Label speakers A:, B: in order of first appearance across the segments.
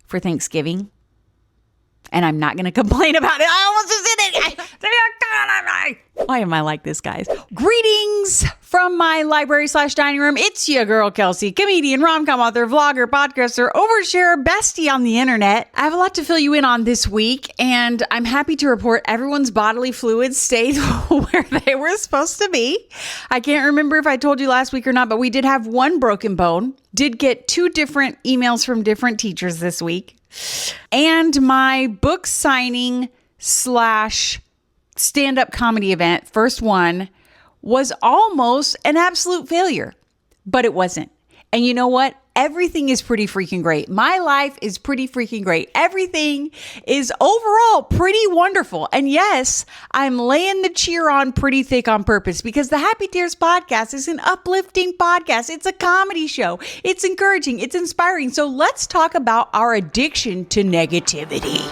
A: for Thanksgiving. And I'm not going to complain about it. I almost just did it. Why am I like this, guys? Greetings from my library/dining room. It's your girl, Kelsey, comedian, romcom author, vlogger, podcaster, oversharer, bestie on the internet. I have a lot to fill you in on this week, and I'm happy to report everyone's bodily fluids stayed where they were supposed to be. I can't remember if I told you last week or not, but we did have one broken bone. Did get 2 different emails from different teachers this week. And my book signing / stand-up comedy event, first one, was almost an absolute failure, but it wasn't. And you know what? Everything is pretty freaking great. My life is pretty freaking great. Everything is overall pretty wonderful. And yes, I'm laying the cheer on pretty thick on purpose because the Happy Tears podcast is an uplifting podcast. It's a comedy show. It's encouraging. It's inspiring. So let's talk about our addiction to negativity.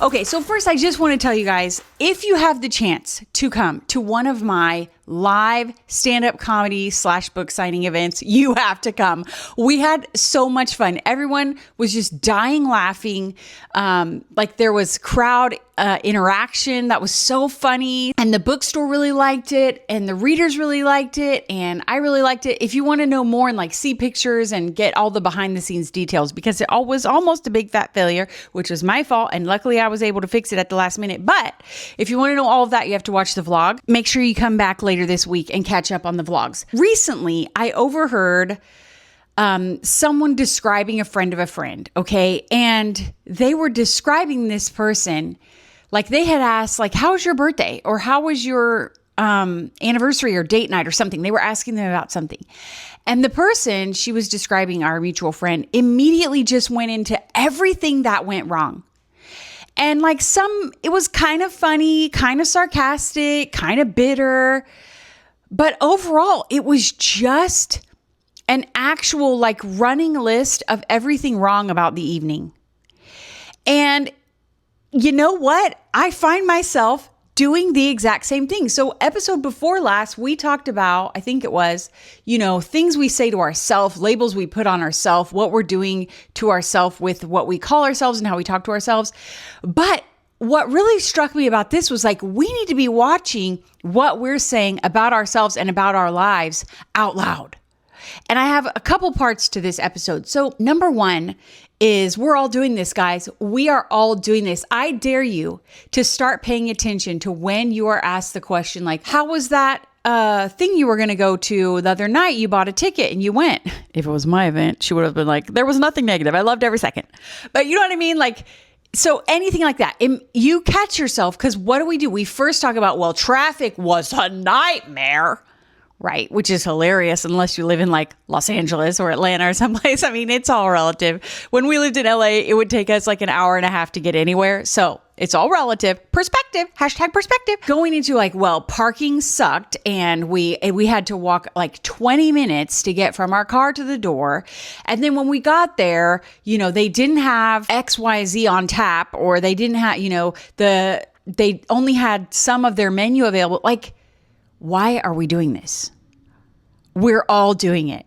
A: Okay, so first I just want to tell you guys, if you have the chance to come to one of my live stand-up comedy / book signing events, you have to come. We had so much fun. Everyone was just dying laughing. Like there was crowd interaction that was so funny, and the bookstore really liked it, and the readers really liked it, and I really liked it. If you want to know more and like see pictures and get all the behind the scenes details, because it all was almost a big fat failure, which was my fault, and luckily I was able to fix it at the last minute. But if you want to know all of that, you have to watch the vlog. Make sure you come back later this week and catch up on the vlogs. Recently, I overheard someone describing a friend of a friend, okay? And they were describing this person like they had asked, like, how was your birthday? Or how was your anniversary or date night or something? They were asking them about something. And the person she was describing, our mutual friend, immediately just went into everything that went wrong. And like it was kind of funny, kind of sarcastic, kind of bitter. But overall, it was just an actual like running list of everything wrong about the evening. And you know what? I find myself doing the exact same thing. So episode before last, we talked about, I think it was, things we say to ourselves, labels we put on ourselves, what we're doing to ourselves with what we call ourselves and how we talk to ourselves. But what really struck me about this was like, we need to be watching what we're saying about ourselves and about our lives out loud. And I have a couple parts to this episode. So number one is we're all doing this, guys. We are all doing this. I dare you to start paying attention to when you are asked the question, like, how was that thing you were going to go to the other night? You bought a ticket and you went. If it was my event, she would have been like, there was nothing negative. I loved every second. But you know what I mean? Like, so anything like that, you catch yourself, because what do? We first talk about, well, traffic was a nightmare. Right, which is hilarious unless you live in like Los Angeles or Atlanta or someplace. I mean, it's all relative. When we lived in LA, it would take us like an hour and a half to get anywhere. So it's all relative. Perspective, #perspective. Going into like, well, parking sucked, and we had to walk like 20 minutes to get from our car to the door. And then when we got there, they didn't have XYZ on tap, or they didn't have, they only had some of their menu available. Like, why are we doing this? We're all doing it.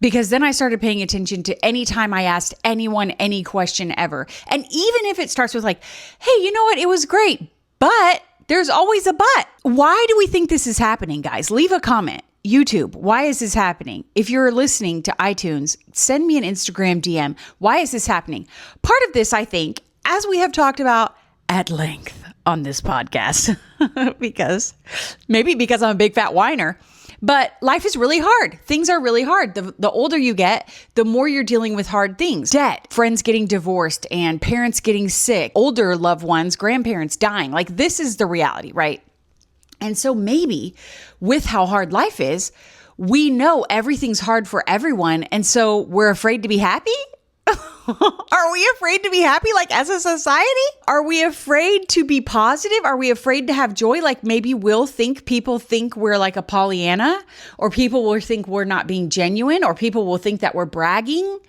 A: Because then I started paying attention to any time I asked anyone any question ever. And even if it starts with like, hey, you know what? It was great, but there's always a but. Why do we think this is happening, guys? Leave a comment. YouTube, why is this happening? If you're listening to iTunes, send me an Instagram DM. Why is this happening? Part of this, I think, as we have talked about at length on this podcast, because I'm a big fat whiner, but life is really hard. Things are really hard. The older you get, the more you're dealing with hard things. Debt, friends getting divorced, and parents getting sick, older loved ones, grandparents dying. Like, this is the reality, right? And so maybe with how hard life is, we know everything's hard for everyone. And so we're afraid to be happy. Are we afraid to be happy, like, as a society? Are we afraid to be positive? Are we afraid to have joy? Like, maybe people think we're like a Pollyanna, or people will think we're not being genuine, or people will think that we're bragging.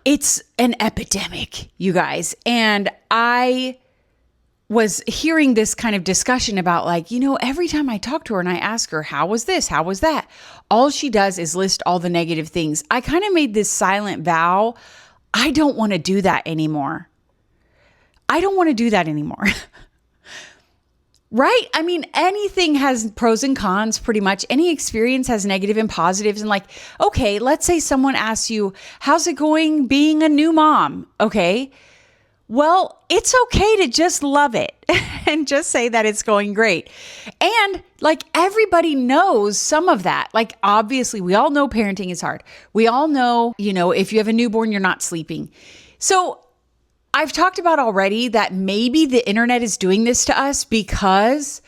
A: It's an epidemic, you guys. And I was hearing this kind of discussion about like, every time I talk to her and I ask her, how was this? How was that? All she does is list all the negative things. I kind of made this silent vow. I don't want to do that anymore. I don't want to do that anymore. Right? I mean, anything has pros and cons, pretty much. Any experience has negative and positives. And like, okay, let's say someone asks you, how's it going being a new mom? Okay. Well, it's okay to just love it and just say that it's going great. And like everybody knows some of that. Like obviously we all know parenting is hard. We all know, if you have a newborn, you're not sleeping. So I've talked about already that maybe the internet is doing this to us because,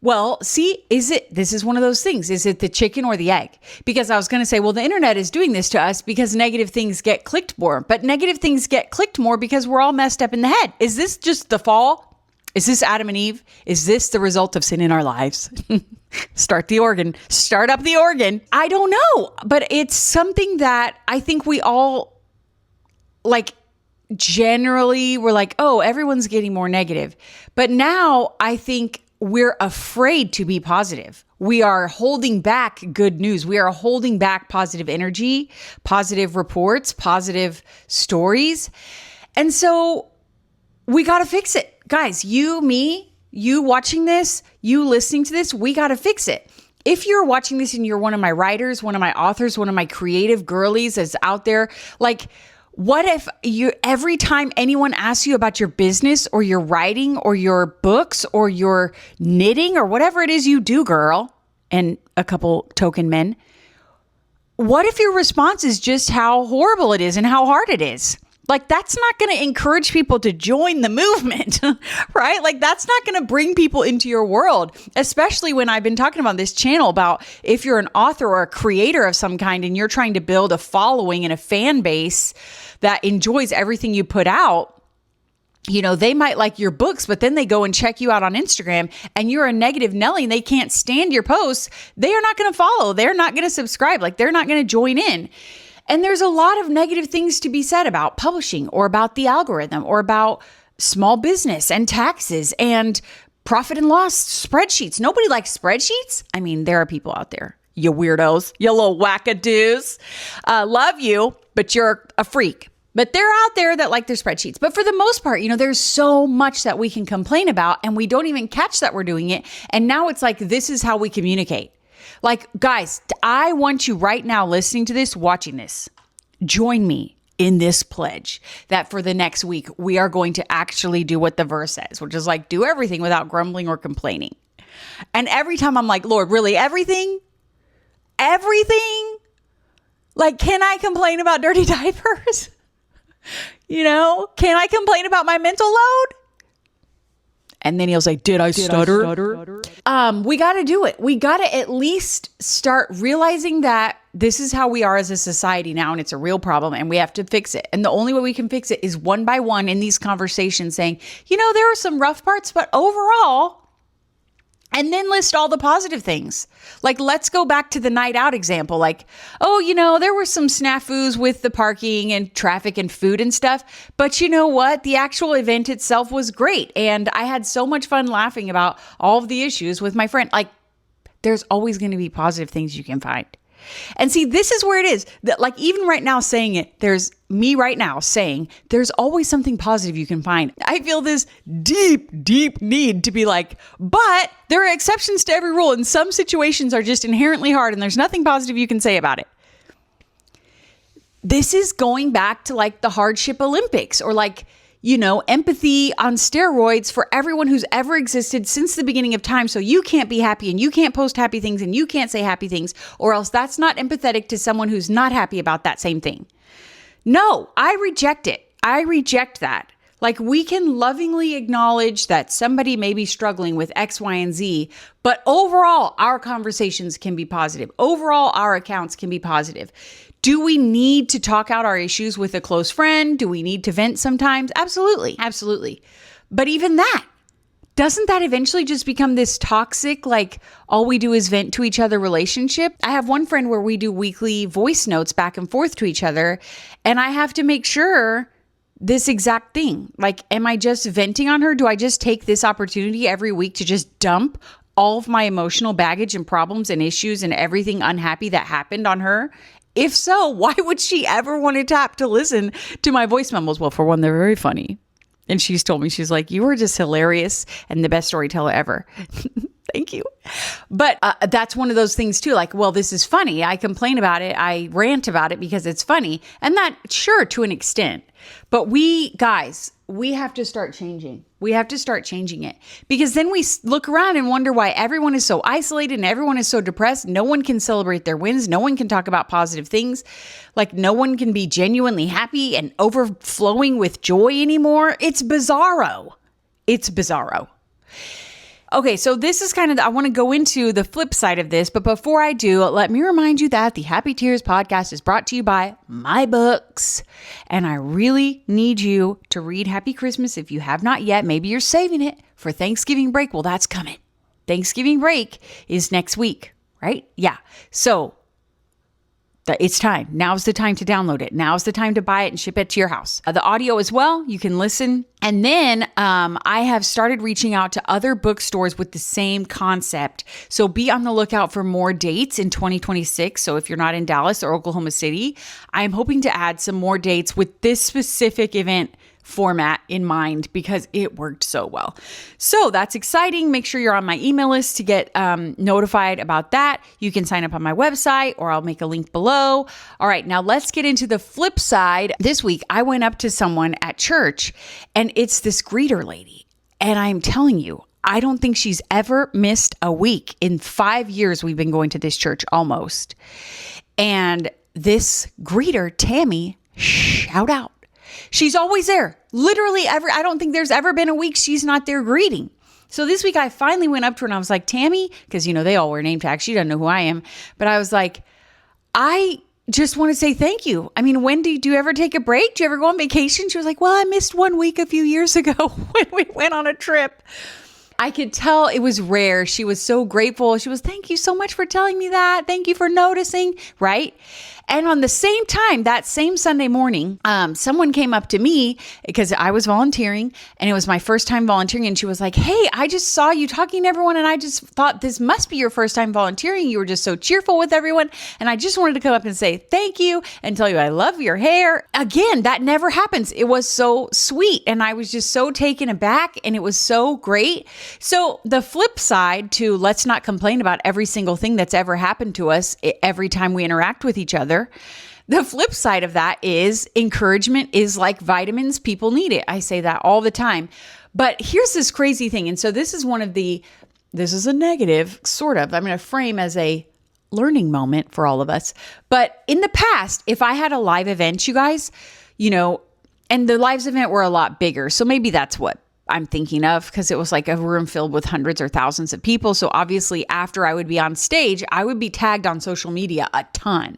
A: this is one of those things. Is it the chicken or the egg? Because I was going to say, the internet is doing this to us because negative things get clicked more, but negative things get clicked more because we're all messed up in the head. Is this just the fall? Is this Adam and Eve? Is this the result of sin in our lives? Start up the organ. I don't know, but it's something that I think we all generally we're like, oh, everyone's getting more negative. But now I think we're afraid to be positive. We are holding back good news. We are holding back positive energy, positive reports, positive stories. And so we got to fix it. Guys, you, me, you watching this, you listening to this, we got to fix it. If you're watching this and you're one of my writers, one of my authors, one of my creative girlies that's out there, like, what if every time anyone asks you about your business or your writing or your books or your knitting or whatever it is you do, girl, and a couple token men, what if your response is just how horrible it is and how hard it is? Like, that's not going to encourage people to join the movement, right? Like, that's not going to bring people into your world, especially when I've been talking about this channel about if you're an author or a creator of some kind and you're trying to build a following and a fan base that enjoys everything you put out. They might like your books, but then they go and check you out on Instagram and you're a negative Nelly and they can't stand your posts. They are not going to follow. They're not going to subscribe. Like, they're not going to join in. And there's a lot of negative things to be said about publishing or about the algorithm or about small business and taxes and profit and loss spreadsheets. Nobody likes spreadsheets. I mean, there are people out there, you weirdos, you little wackadoos. Love you, but you're a freak. But they're out there that like their spreadsheets. But for the most part, there's so much that we can complain about and we don't even catch that we're doing it. And now it's like, this is how we communicate. Like, guys, I want you right now listening to this, watching this, join me in this pledge that for the next week, we are going to actually do what the verse says, which is like, do everything without grumbling or complaining. And every time I'm like, Lord, really everything? Everything? Like, can I complain about dirty diapers? Can I complain about my mental load? And then he'll say, did I stutter? We got to do it. We got to at least start realizing that this is how we are as a society now, and it's a real problem, and we have to fix it. And the only way we can fix it is one by one in these conversations saying, there are some rough parts, but overall, and then list all the positive things. Like, let's go back to the night out example. Like, oh, there were some snafus with the parking and traffic and food and stuff. But you know what? The actual event itself was great. And I had so much fun laughing about all of the issues with my friend. Like, there's always going to be positive things you can find. And see, this is where it is that, like, even right now saying it, there's me right now saying there's always something positive you can find. I feel this deep, deep need to be like, but there are exceptions to every rule. And some situations are just inherently hard and there's nothing positive you can say about it. This is going back to like the hardship Olympics or like, empathy on steroids for everyone who's ever existed since the beginning of time. So you can't be happy and you can't post happy things and you can't say happy things, or else that's not empathetic to someone who's not happy about that same thing. No, I reject it. I reject that. Like, we can lovingly acknowledge that somebody may be struggling with X, Y, and Z, but overall, our conversations can be positive. Overall, our accounts can be positive. Do we need to talk out our issues with a close friend? Do we need to vent sometimes? Absolutely. Absolutely. But even that, doesn't that eventually just become this toxic, like all we do is vent to each other relationship? I have one friend where we do weekly voice notes back and forth to each other, and I have to make sure this exact thing. Like, am I just venting on her? Do I just take this opportunity every week to just dump all of my emotional baggage and problems and issues and everything unhappy that happened on her? If so, why would she ever want to tap to listen to my voice memos? Well, for one, they're very funny. And she's told me, she's like, you were just hilarious and the best storyteller ever. Thank you. But that's one of those things too. Like, well, this is funny. I complain about it. I rant about it because it's funny. And that, sure, to an extent. But guys, we have to start changing. We have to start changing it, because then we look around and wonder why everyone is so isolated and everyone is so depressed. No one can celebrate their wins. No one can talk about positive things. Like, no one can be genuinely happy and overflowing with joy anymore. It's bizarro. It's bizarro. Okay, so this is kind of, I want to go into the flip side of this, but before I do, let me remind you that the Happy Tears podcast is brought to you by my books, and I really need you to read Happy Christmas if you have not yet. Maybe you're saving it for Thanksgiving break. Well, that's coming. Thanksgiving break is next week, right? Yeah. So it's time. Now's the time to download it. Now's the time to buy it and ship it to your house. The audio as well, you can listen. And then I have started reaching out to other bookstores with the same concept. So be on the lookout for more dates in 2026. So if you're not in Dallas or Oklahoma City, I'm hoping to add some more dates with this specific event format in mind, because it worked so well. So that's exciting. Make sure you're on my email list to get notified about that. You can sign up on my website, or I'll make a link below. All right, now let's get into the flip side. This week, I went up to someone at church, and it's this greeter lady. And I'm telling you, I don't think she's ever missed a week in 5 years we've been going to this church, almost. And this greeter, Tammy, shout out. She's always there. Literally I don't think there's ever been a week she's not there greeting. So this week I finally went up to her and I was like, Tammy, because they all wear name tags. She doesn't know who I am. But I was like, I just want to say thank you. I mean, when do you ever take a break? Do you ever go on vacation? She was like, well, I missed 1 week a few years ago when we went on a trip. I could tell it was rare. She was so grateful. She was, thank you so much for telling me that. Thank you for noticing, right? And on the same time, that same Sunday morning, someone came up to me because I was volunteering, and it was my first time volunteering. And she was like, hey, I just saw you talking to everyone, and I just thought this must be your first time volunteering. You were just so cheerful with everyone. And I just wanted to come up and say thank you and tell you I love your hair. Again, that never happens. It was so sweet. And I was just so taken aback, and it was so great. So the flip side to let's not complain about every single thing that's ever happened to us every time we interact with each other. The flip side of that is encouragement is like vitamins. People need it. I say that all the time. But here's this crazy thing. And so this is this is a negative, sort of. I'm going to frame as a learning moment for all of us. But in the past, if I had a live event, you guys, and the live event were a lot bigger. So maybe that's what I'm thinking of, because it was like a room filled with hundreds or thousands of people. So obviously after I would be on stage, I would be tagged on social media a ton.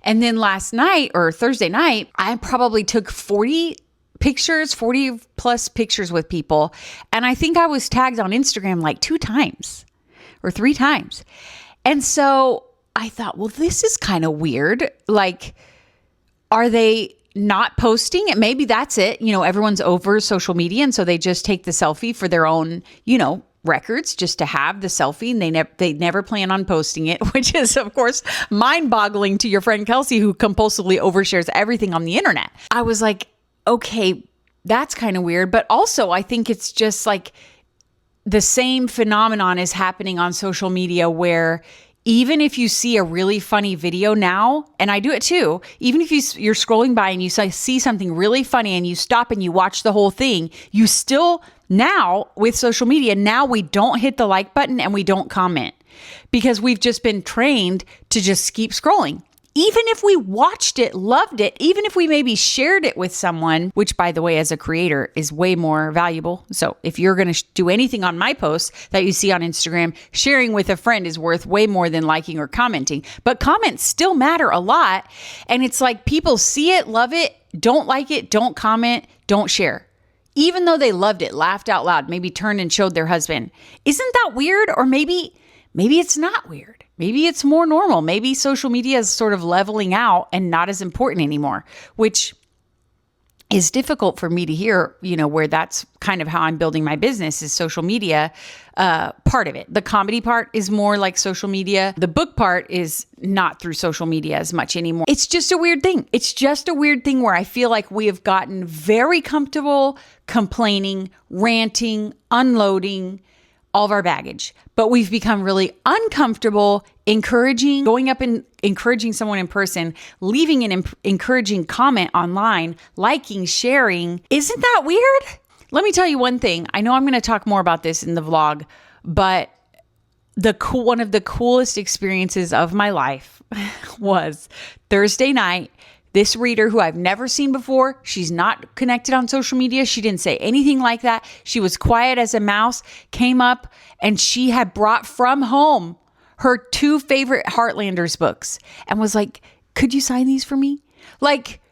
A: And then last night or Thursday night, I probably took 40 plus pictures with people. And I think I was tagged on Instagram like 2 times or 3 times. And so I thought, well, this is kind of weird. Like, are they not posting? And maybe that's it. Everyone's over social media. And so they just take the selfie for their own, records, just to have the selfie. And they never plan on posting it, which is, of course, mind boggling to your friend Kelsey, who compulsively overshares everything on the internet. I was like, okay, that's kind of weird. But also I think it's just like the same phenomenon is happening on social media, where even if you see a really funny video now, and I do it too, even if you're scrolling by and you see something really funny and you stop and you watch the whole thing, you still, now with social media, now we don't hit the like button and we don't comment, because we've just been trained to just keep scrolling. Even if we watched it, loved it, even if we maybe shared it with someone, which, by the way, as a creator is way more valuable. So if you're going to do anything on my posts that you see on Instagram, sharing with a friend is worth way more than liking or commenting. But comments still matter a lot. And it's like people see it, love it, don't like it, don't comment, don't share. Even though they loved it, laughed out loud, maybe turned and showed their husband. Isn't that weird? Or maybe it's not weird. Maybe it's more normal. Maybe social media is sort of leveling out and not as important anymore, which is difficult for me to hear, where that's kind of how I'm building my business is social media, part of it. The comedy part is more like social media. The book part is not through social media as much anymore. It's just a weird thing. It's just a weird thing where I feel like we have gotten very comfortable complaining, ranting, unloading all of our baggage, but we've become really uncomfortable encouraging, going up and encouraging someone in person, leaving an encouraging comment online, liking, sharing. Isn't that weird? Let me tell you one thing. I know I'm going to talk more about this in the vlog, but one of the coolest experiences of my life was Thursday night. This reader who I've never seen before, she's not connected on social media. She didn't say anything like that. She was quiet as a mouse, came up, and she had brought from home her 2 favorite Heartlanders books and was like, could you sign these for me? Like,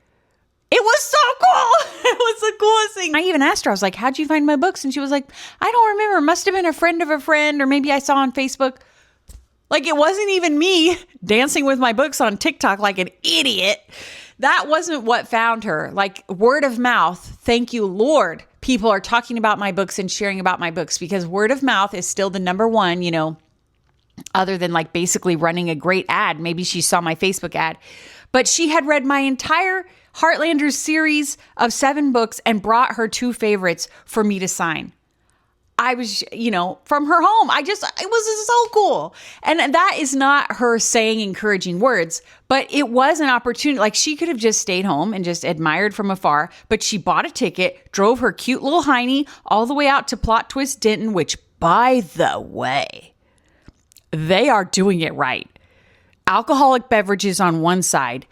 A: it was so cool. It was the coolest thing. I even asked her, I was like, how'd you find my books? And she was like, I don't remember. It must have been a friend of a friend, or maybe I saw on Facebook. Like, it wasn't even me dancing with my books on TikTok like an idiot. That wasn't what found her. Like, word of mouth. Thank you, Lord. People are talking about my books and sharing about my books, because word of mouth is still the number one, other than like basically running a great ad. Maybe she saw my Facebook ad, but she had read my entire Heartlanders series of 7 books and brought her 2 favorites for me to sign. I was, from her home. It was so cool. And that is not her saying encouraging words, but it was an opportunity. Like, she could have just stayed home and just admired from afar, but she bought a ticket, drove her cute little hiney all the way out to Plot Twist Denton, which, by the way, they are doing it right. Alcoholic beverages on one side,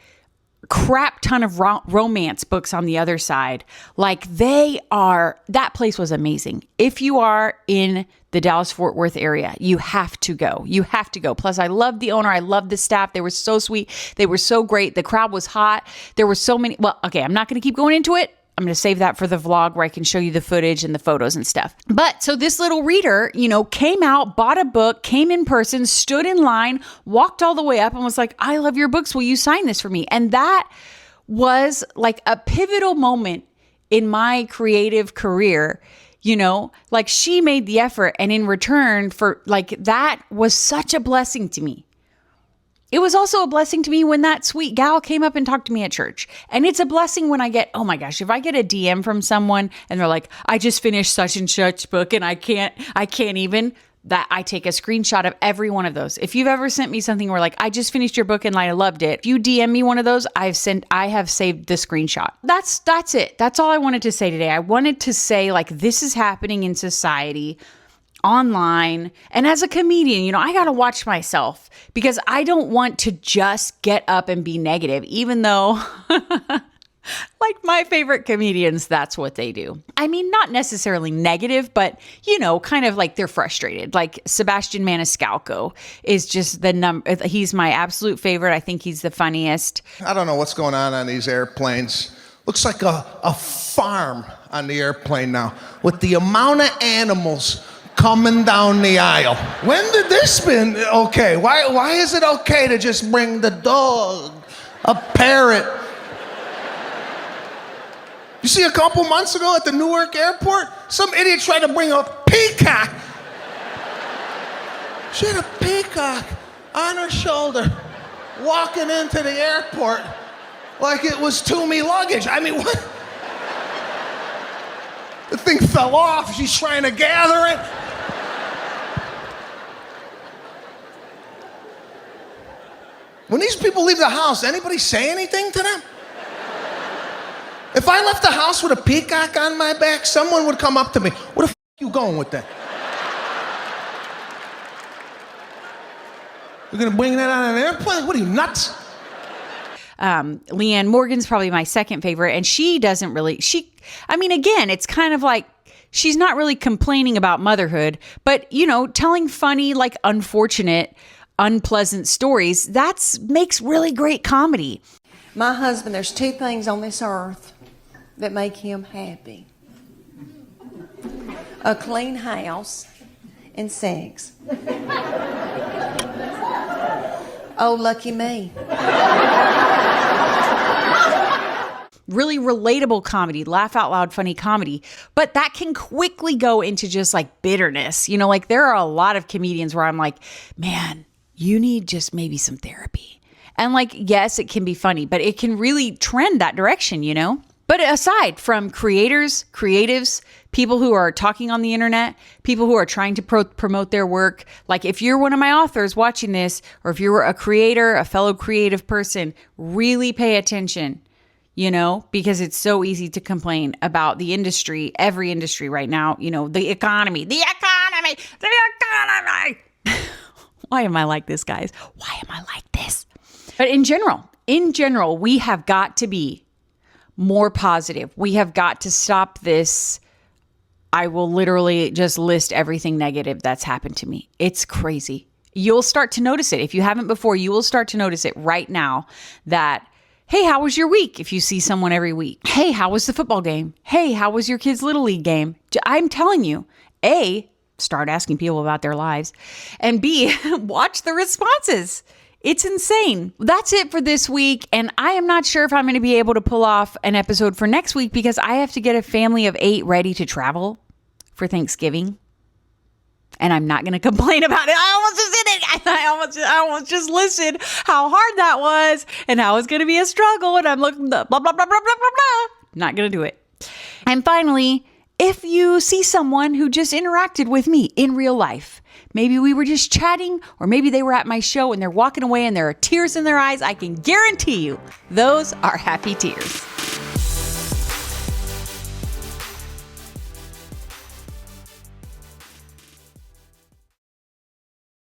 A: crap ton of romance books on the other side. Like, that place was amazing. If you are in the Dallas-Fort Worth area, you have to go. You have to go. Plus, I loved the owner. I loved the staff. They were so sweet. They were so great. The crowd was hot. There were so many. Well, okay, I'm not going to keep going into it. I'm going to save that for the vlog where I can show you the footage and the photos and stuff. But so this little reader, came out, bought a book, came in person, stood in line, walked all the way up and was like, I love your books. Will you sign this for me? And that was like a pivotal moment in my creative career. Like, she made the effort, and in return for that was such a blessing to me. It was also a blessing to me when that sweet gal came up and talked to me at church. And it's a blessing when I get, oh my gosh, if I get a DM from someone and they're like, I just finished such and such book and I can't even, that I take a screenshot of every one of those. If you've ever sent me something where like, I just finished your book and I loved it, if you DM me one of those, I have saved the screenshot. That's it. That's all I wanted to say today. I wanted to say, like, this is happening in society, online. And as a comedian, I got to watch myself, because I don't want to just get up and be negative, even though like my favorite comedians, that's what they do. I mean, not necessarily negative, but kind of like they're frustrated. Like Sebastian Maniscalco is just he's my absolute favorite. I think he's the funniest.
B: I don't know what's going on these airplanes. Looks like a farm on the airplane now, with the amount of animals coming down the aisle. When did this been okay? Why is it okay to just bring the dog, a parrot? You see, a couple months ago at the Newark airport, some idiot tried to bring a peacock. She had a peacock on her shoulder, walking into the airport like it was Toomey luggage. I mean, what? The thing fell off. She's trying to gather it. When these people leave the house, anybody say anything to them? If I left the house with a peacock on my back, someone would come up to me. Where the f*** you going with that? You're gonna bring that on an airplane? What are you, nuts?
A: Leanne Morgan's probably my second favorite, and she doesn't really, again, it's kind of like, she's not really complaining about motherhood, but, telling funny, like unfortunate, unpleasant stories, makes really great comedy.
C: My husband, there's 2 things on this earth that make him happy: a clean house and sex. Oh, lucky me.
A: really relatable comedy, laugh out loud, funny comedy. But that can quickly go into just like bitterness. You know, like there are a lot of comedians where I'm like, man, you need just maybe some therapy. And like, yes, it can be funny, but it can really trend that direction, you know? But aside from creators, creatives, people who are talking on the internet, people who are trying to promote their work, like if you're one of my authors watching this, or if you're a creator, a fellow creative person, really pay attention, you know, because it's so easy to complain about the industry, every industry right now, you know, the economy. Why am I like this, guys? Why am I like this? But in general, we have got to be more positive. We have got to stop this. I will literally just list everything negative that's happened to me. It's crazy. You'll start to notice it. If you haven't before, you will start to notice it right now that, hey, how was your week? If you see someone every week, hey, how was the football game? Hey, how was your kid's little league game? I'm telling you, A, start asking people about their lives, and B, watch the responses. It's insane. That's it for this week. And I am not sure if I'm going to be able to pull off an episode for next week because I have to get a family of 8 ready to travel for Thanksgiving. And I'm not going to complain about it. I almost just listed how hard that was and how it's going to be a struggle. And I'm looking blah, blah, blah, blah, blah, blah, blah. Not going to do it. And finally, if you see someone who just interacted with me in real life, maybe we were just chatting, or maybe they were at my show and they're walking away and there are tears in their eyes, I can guarantee you those are happy tears.